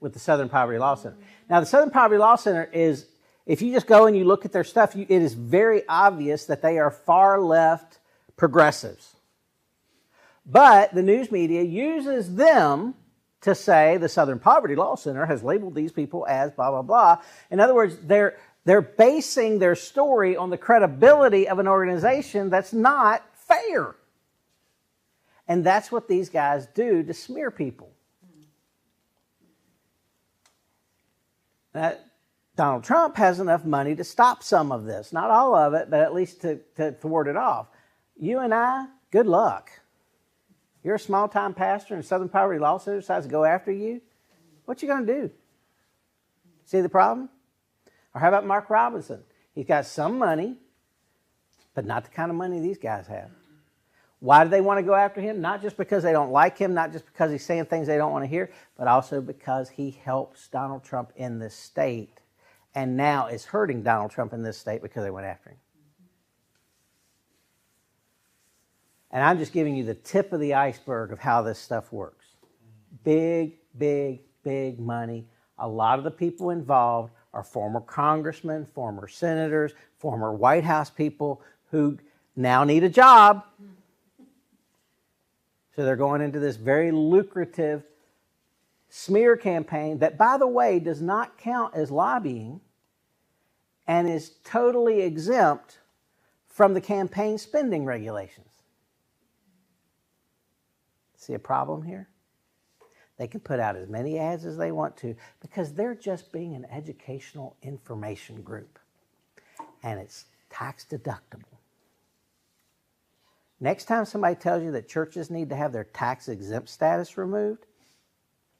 S1: with the Southern Poverty Law Center. Now, the Southern Poverty Law Center is, if you just go and you look at their stuff, it is very obvious that they are far left progressives. But the news media uses them to say the Southern Poverty Law Center has labeled these people as blah, blah, blah. In other words, they're basing their story on the credibility of an organization that's not fair. And that's what these guys do to smear people. Donald Trump has enough money to stop some of this. Not all of it, but at least to ward it off. You and I, good luck. You're a small-time pastor and Southern Poverty Law Center decides to go after you. What you going to do? See the problem? Or how about Mark Robinson? He's got some money, but not the kind of money these guys have. Why do they want to go after him? Not just because they don't like him, not just because he's saying things they don't want to hear, but also because he helps Donald Trump in this state, and now is hurting Donald Trump in this state because they went after him. And I'm just giving you the tip of the iceberg of how this stuff works. Big, big, big money. A lot of the people involved are former congressmen, former senators, former White House people who now need a job. So they're going into this very lucrative smear campaign that, by the way, does not count as lobbying and is totally exempt from the campaign spending regulations. See a problem here? They can put out as many ads as they want to because they're just being an educational information group. And it's tax deductible. Next time somebody tells you that churches need to have their tax exempt status removed,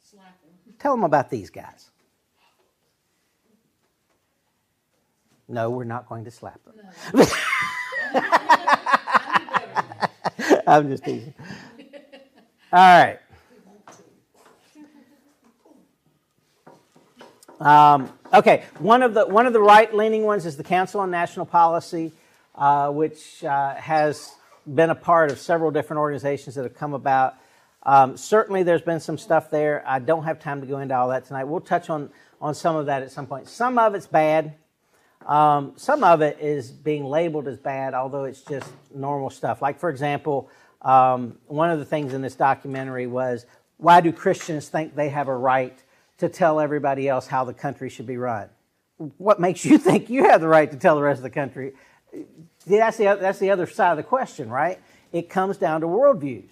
S2: Slap them.
S1: tell them about these guys. No, we're not going to slap them.
S2: No.
S1: I'm just teasing. All right. Okay. One of the right-leaning ones is the Council on National Policy, which has been a part of several different organizations that have come about. Certainly, there's been some stuff there. I don't have time to go into all that tonight. We'll touch on some of that at some point. Some of it's bad. Some of it is being labeled as bad, although it's just normal stuff. Like, for example, one of the things in this documentary was, why do Christians think they have a right to tell everybody else how the country should be run. What makes you think you have the right to tell the rest of the country? That's the other side of the question, right? It comes down to worldviews.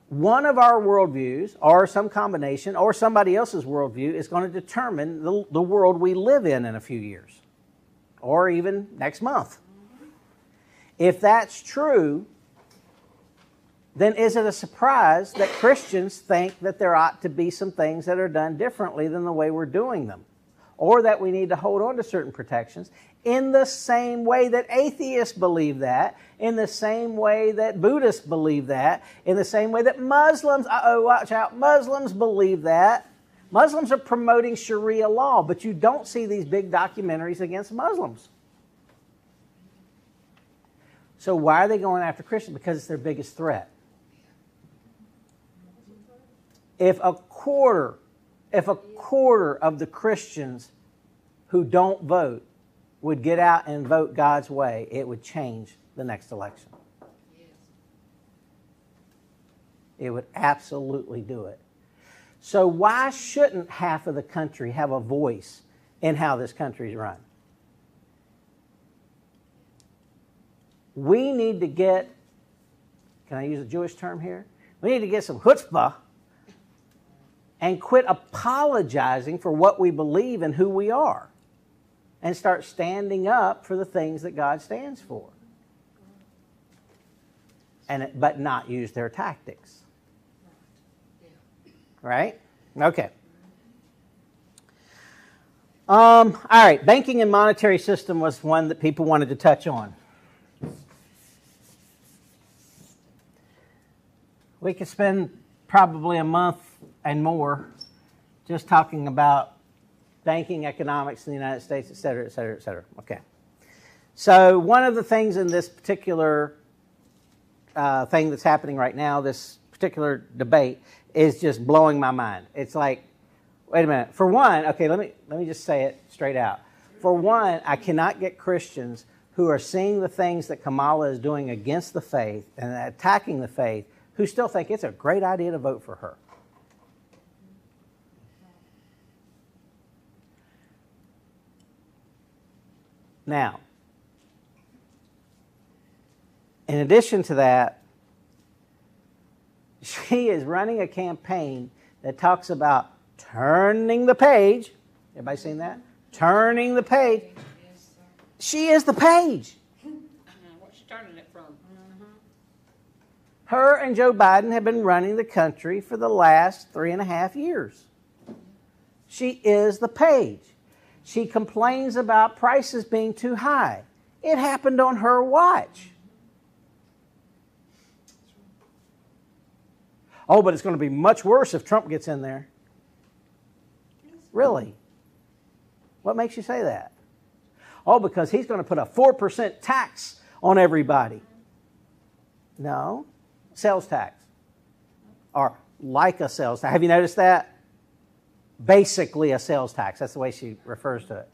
S1: One of our worldviews, or some combination, or somebody else's worldview, is going to determine the world we live in a few years, or even next month. If that's true, then is it a surprise that Christians think that there ought to be some things that are done differently than the way we're doing them? Or that we need to hold on to certain protections in the same way that atheists believe that, in the same way that Buddhists believe that, in the same way that Muslims, watch out, Muslims believe that. Muslims are promoting Sharia law, but you don't see these big documentaries against Muslims. So why are they going after Christians? Because it's their biggest threat. If a quarter of the Christians who don't vote would get out and vote God's way, it would change the next election.
S2: Yes.
S1: It would absolutely do it. So why shouldn't half of the country have a voice in how this country is run? We need to get, can I use a Jewish term here? We need to get some chutzpah and quit apologizing for what we believe and who we are, and start standing up for the things that God stands for, but not use their tactics. Right? Okay. All right. Banking and monetary system was one that people wanted to touch on. We could spend probably a month and more just talking about banking, economics in the United States, et cetera, et cetera, et cetera. Okay. So one of the things in this particular thing that's happening right now, this particular debate, is just blowing my mind. It's like, wait a minute. For one, okay, let me just say it straight out. For one, I cannot get Christians who are seeing the things that Kamala is doing against the faith and attacking the faith, who still think it's a great idea to vote for her. Now, in addition to that, she is running a campaign that talks about turning the page. Everybody seen that? Turning the page.
S2: Yes, sir.
S1: She is the page.
S2: What's she turning it from?
S1: Her and Joe Biden have been running the country for the last 3.5 years. She is the page. She complains about prices being too high. It happened on her watch. Oh, but it's going to be much worse if Trump gets in there. Really? What makes you say that? Oh, because he's going to put a 4% tax on everybody. No. Sales tax. Or like a sales tax. Have you noticed that? Basically a sales tax. That's the way she refers to it.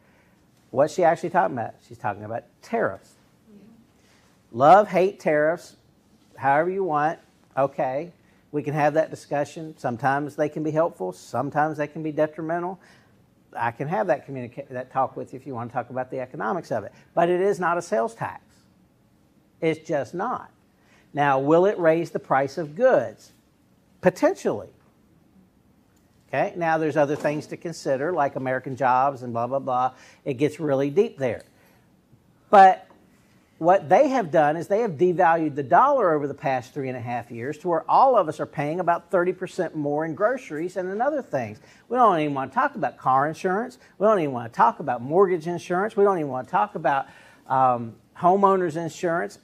S1: What's she actually talking about? She's talking about tariffs. Love, hate tariffs, however you want. Okay, we can have that discussion. Sometimes they can be helpful. Sometimes they can be detrimental. I can have that talk with you if you want to talk about the economics of it. But it is not a sales tax. It's just not. Now, will it raise the price of goods? Potentially. Okay, now there's other things to consider, like American jobs and blah, blah, blah. It gets really deep there. But what they have done is they have devalued the dollar over the past 3.5 years to where all of us are paying about 30% more in groceries and in other things. We don't even want to talk about car insurance. We don't even want to talk about mortgage insurance. We don't even want to talk about homeowners insurance,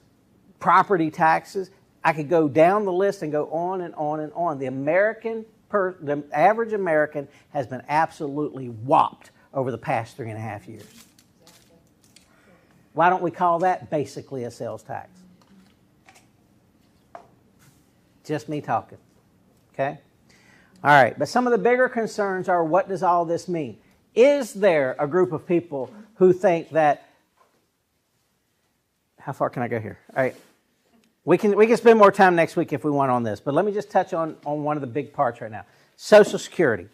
S1: property taxes. I could go down the list and go on and on and on. The average American has been absolutely whopped over the past 3.5 years. Why don't we call that basically a sales tax? Just me talking. Okay? All right, but some of the bigger concerns are, what does all this mean? Is there a group of people who think that, how far can I go here? All right. We can spend more time next week if we want on this, but let me just touch on one of the big parts right now. Social Security.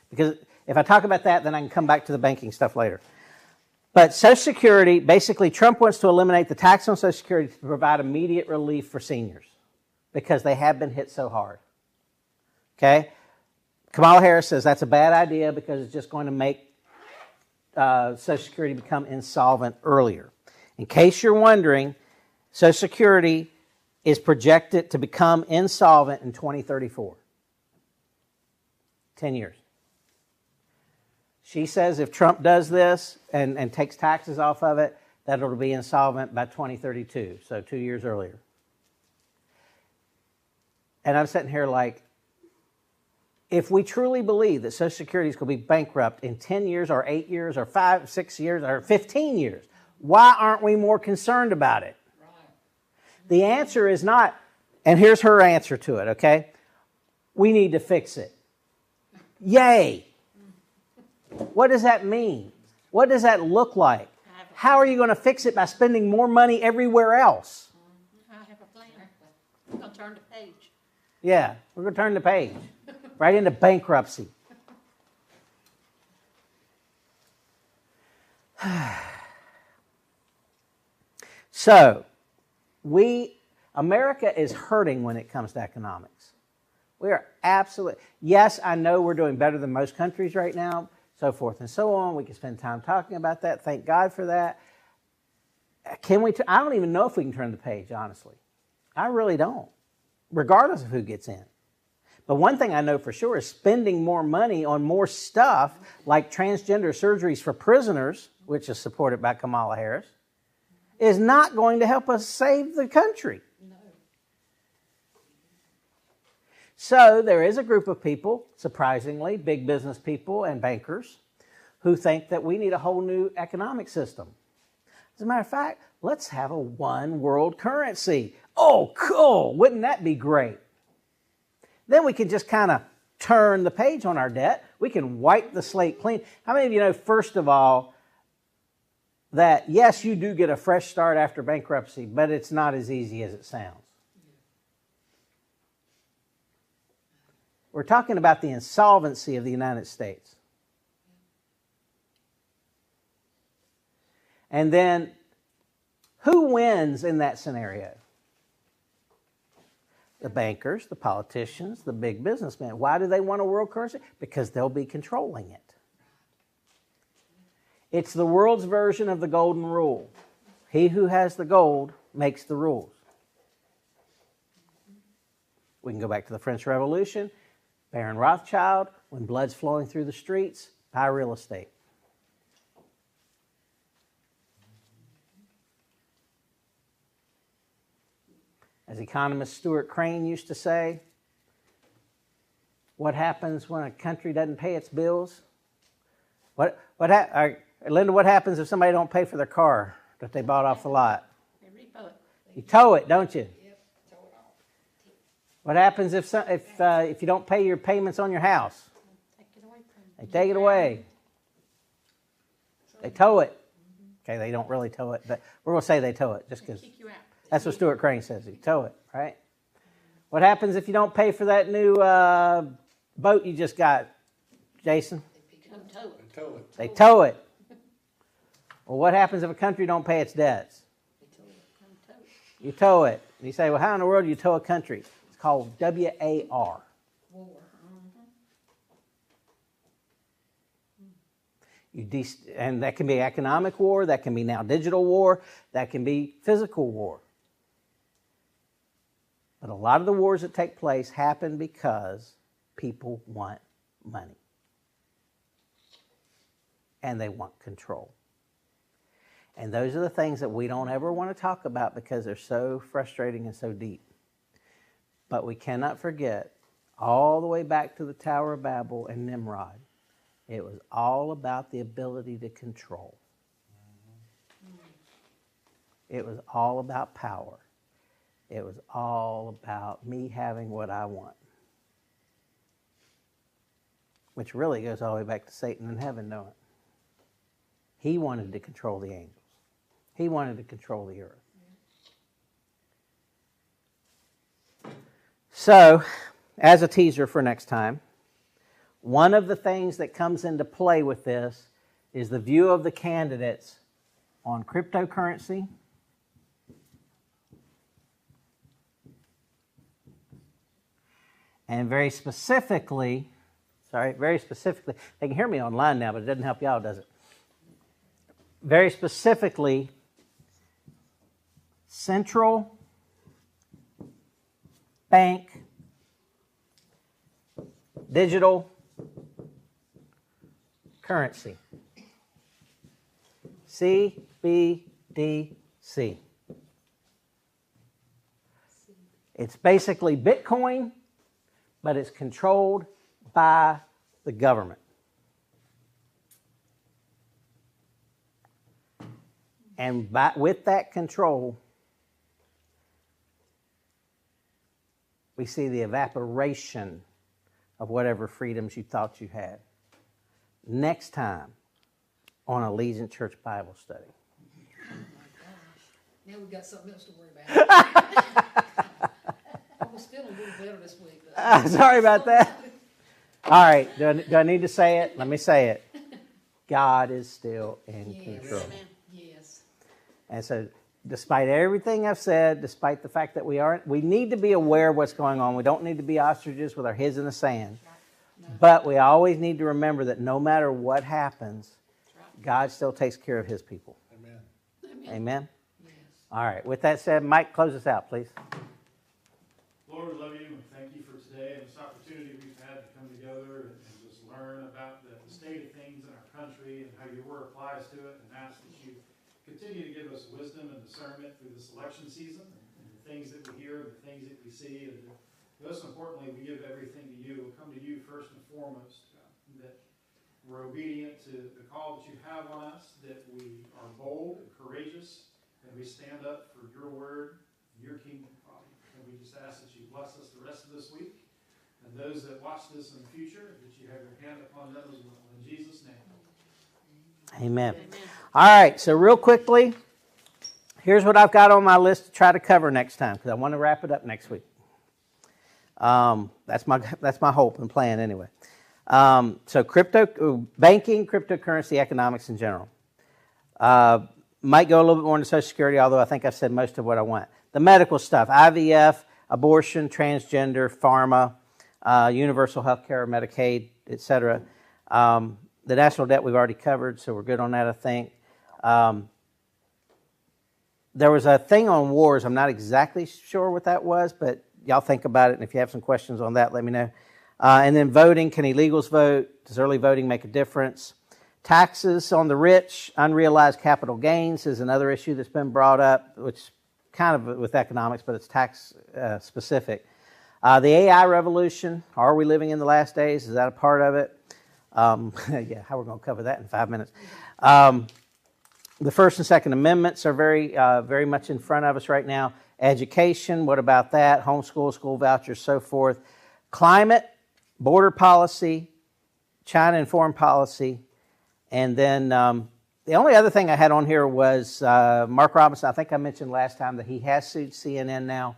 S1: Because If I talk about that, then I can come back to the banking stuff later. But Social Security, basically, Trump wants to eliminate the tax on Social Security to provide immediate relief for seniors because they have been hit so hard. Okay? Kamala Harris says that's a bad idea because it's just going to make Social Security become insolvent earlier. In case you're wondering, Social Security is projected to become insolvent in 2034. 10 years. She says if Trump does this and takes taxes off of it, that it'll be insolvent by 2032, so 2 years earlier. And I'm sitting here like, if we truly believe that Social Security is going to be bankrupt in 10 years or 8 years or 5, 6 years or 15 years, why aren't we more concerned about it?
S2: Right.
S1: The answer is not, and here's her answer to it, okay? We need to fix it. Yay! What does that mean? What does that look like? How are you going to fix it by spending more money everywhere else?
S2: I have a plan. I'm going to turn the page.
S1: Yeah, we're going to turn the page right into bankruptcy. So, America is hurting when it comes to economics. We are absolutely, yes, I know we're doing better than most countries right now, so forth and so on. We can spend time talking about that. Thank God for that. Can we? I don't even know if we can turn the page, honestly. I really don't, regardless of who gets in. But one thing I know for sure is spending more money on more stuff like transgender surgeries for prisoners, which is supported by Kamala Harris, is not going to help us save the country.
S2: No.
S1: So there is a group of people, surprisingly, big business people and bankers, who think that we need a whole new economic system. As a matter of fact, let's have a one world currency. Oh, cool. Wouldn't that be great? Then we can just kind of turn the page on our debt. We can wipe the slate clean. How many of you know, first of all, that yes, you do get a fresh start after bankruptcy, but it's not as easy as it sounds. We're talking about the insolvency of the United States. And then, who wins in that scenario? The bankers, the politicians, the big businessmen. Why do they want a world currency? Because they'll be controlling it. It's the world's version of the golden rule. He who has the gold makes the rules. We can go back to the French Revolution. Baron Rothschild, when blood's flowing through the streets, buy real estate. As economist Stuart Crane used to say, what happens when a country doesn't pay its bills? Linda, what happens if somebody don't pay for their car that they bought off the lot?
S2: They repo it.
S1: You tow it, don't you?
S2: Yep, tow it off.
S1: What happens if you don't pay your payments on your house?
S2: Take it away from
S1: They take it away. They tow it. Okay, they don't really tow it, but we're going to say they tow it just because
S2: kick you out.
S1: that's what Stuart Crane says. You tow it, right? What happens if you don't pay for that new boat you just got, Jason?
S2: Come tow it.
S3: They tow it.
S1: They tow it. Well, what happens if a country don't pay its debts?
S2: Come tow it.
S1: You tow it. And you say, well, how in the world do you tow a country? It's called WAR.
S2: War.
S1: And that can be economic war, that can be now digital war, that can be physical war. But a lot of the wars that take place happen because people want money. And they want control. And those are the things that we don't ever want to talk about because they're so frustrating and so deep. But we cannot forget, all the way back to the Tower of Babel and Nimrod, it was all about the ability to control. It was all about power. It was all about me having what I want. Which really goes all the way back to Satan in heaven, don't it? He wanted to control the angels. He wanted to control the earth. So, as a teaser for next time, One of the things that comes into play with this is the view of the candidates on cryptocurrency, and very specifically, they can hear me online now, but it doesn't help y'all, does it? Very specifically, central bank digital currency. CBDC. It's basically Bitcoin, but it's controlled by the government. And with that control, we see the evaporation of whatever freedoms you thought you had. Next time on Allegiant Church Bible Study.
S2: Oh my gosh. Now we've got something else to worry about. I was feeling a little better this week.
S1: Sorry about that. All right, do I need to say it? Let me say it. God is still in control.
S2: Yes.
S1: And so, despite everything I've said, despite the fact that we need to be aware of what's going on. We don't need to be ostriches with our heads in the sand.
S2: No.
S1: But we always need to remember that no matter what happens, God still takes care of His people.
S3: Amen.
S1: Amen?
S2: Yes.
S1: All right. With that said, Mike, close us out, please.
S6: Lord, we love you and thank you for today and this opportunity we've had to come together and just learn about the state of things in our country and how your word applies to it, and ask that you continue to give us wisdom and discernment through this election season and the things that we hear, the things that we see, and most importantly, we give everything to you. We'll come to you first and foremost, that we're obedient to the call that you have on us, that we are bold and courageous, and we stand up for your word, your kingdom, Father. And we just ask that you bless us the rest of this week, and those that watch this in the future, that you have your hand upon them as well. In Jesus' name.
S1: Amen. All right, so real quickly, here's what I've got on my list to try to cover next time, because I want to wrap it up next week. That's my hope and plan anyway. So banking, cryptocurrency, economics in general. Might go a little bit more into Social Security, although I think I've said most of what I want. The medical stuff, IVF, abortion, transgender, pharma, universal health care, Medicaid, etc. The national debt we've already covered, so we're good on that, I think. There was a thing on wars. I'm not exactly sure what that was, but y'all think about it, and if you have some questions on that, let me know. And then voting, can illegals vote? Does early voting make a difference? Taxes on the rich, unrealized capital gains is another issue that's been brought up, which kind of with economics, but it's tax specific. The AI revolution, are we living in the last days? Is that a part of it? Yeah, how we're going to cover that in 5 minutes. The First and Second Amendments are very much in front of us right now. Education, what about that? Homeschool, school vouchers, so forth. Climate, border policy, China and foreign policy. And then the only other thing I had on here was Mark Robinson. I think I mentioned last time that he has sued CNN now.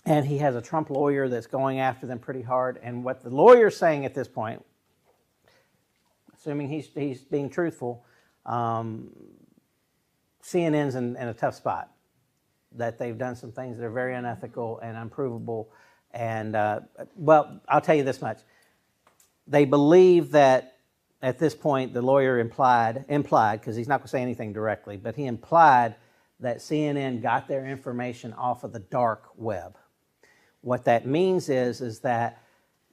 S1: And he has a Trump lawyer that's going after them pretty hard. And what the lawyer's saying at this point, assuming he's being truthful, CNN's in a tough spot. That they've done some things that are very unethical and unprovable. And, well, I'll tell you this much. They believe that at this point, the lawyer implied, because he's not going to say anything directly, but he implied that CNN got their information off of the dark web. What that means is that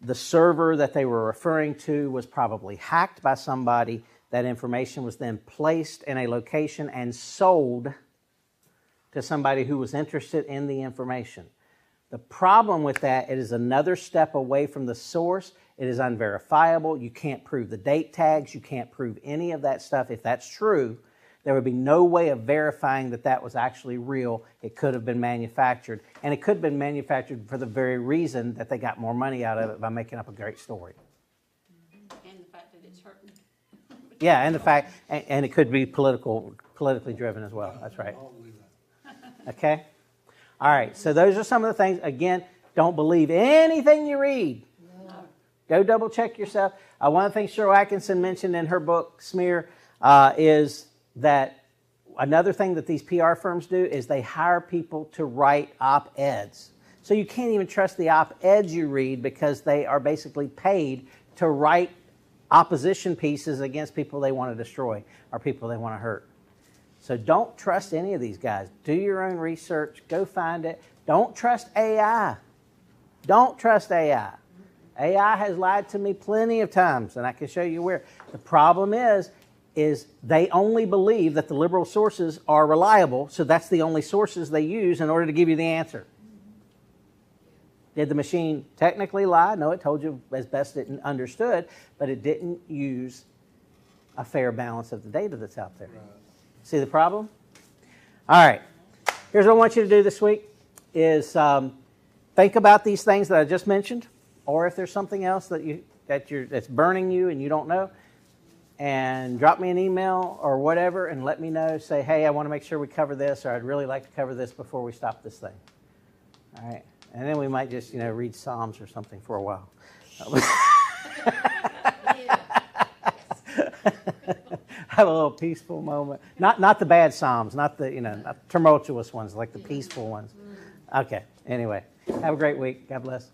S1: the server that they were referring to was probably hacked by somebody. That information was then placed in a location and sold to somebody who was interested in the information. The problem with that, it is another step away from the source. It is unverifiable. You can't prove the date tags. You can't prove any of that stuff. If that's true, there would be no way of verifying that that was actually real. It could have been manufactured. And it could have been manufactured for the very reason that they got more money out of it by making up a great story.
S4: And the fact that it's hurting.
S1: Yeah, and the fact, and it could be politically driven as well. That's right.
S3: I'll believe that.
S1: Okay? All right, so those are some of the things. Again, don't believe anything you read. Go double check yourself. One of the things Cheryl Atkinson mentioned in her book, Smear, is that another thing that these PR firms do is they hire people to write op-eds. So you can't even trust the op-eds you read because they are basically paid to write opposition pieces against people they want to destroy or people they want to hurt. So don't trust any of these guys. Do your own research. Go find it. Don't trust AI. Don't trust AI. AI has lied to me plenty of times, and I can show you where. The problem is they only believe that the liberal sources are reliable, so that's the only sources they use in order to give you the answer. Did the machine technically lie? No, it told you as best it understood, but it didn't use a fair balance of the data that's out there.
S3: Right.
S1: See the problem? All right. Here's what I want you to do this week is think about these things that I just mentioned, or if there's something else that's burning you and you don't know, and drop me an email or whatever and let me know. Say, hey, I want to make sure we cover this, or I'd really like to cover this before we stop this thing. All right. And then we might just, read Psalms or something for a while. Have a little peaceful moment. Not the bad Psalms, not the, not tumultuous ones, like the peaceful ones. Okay. Anyway, have a great week. God bless.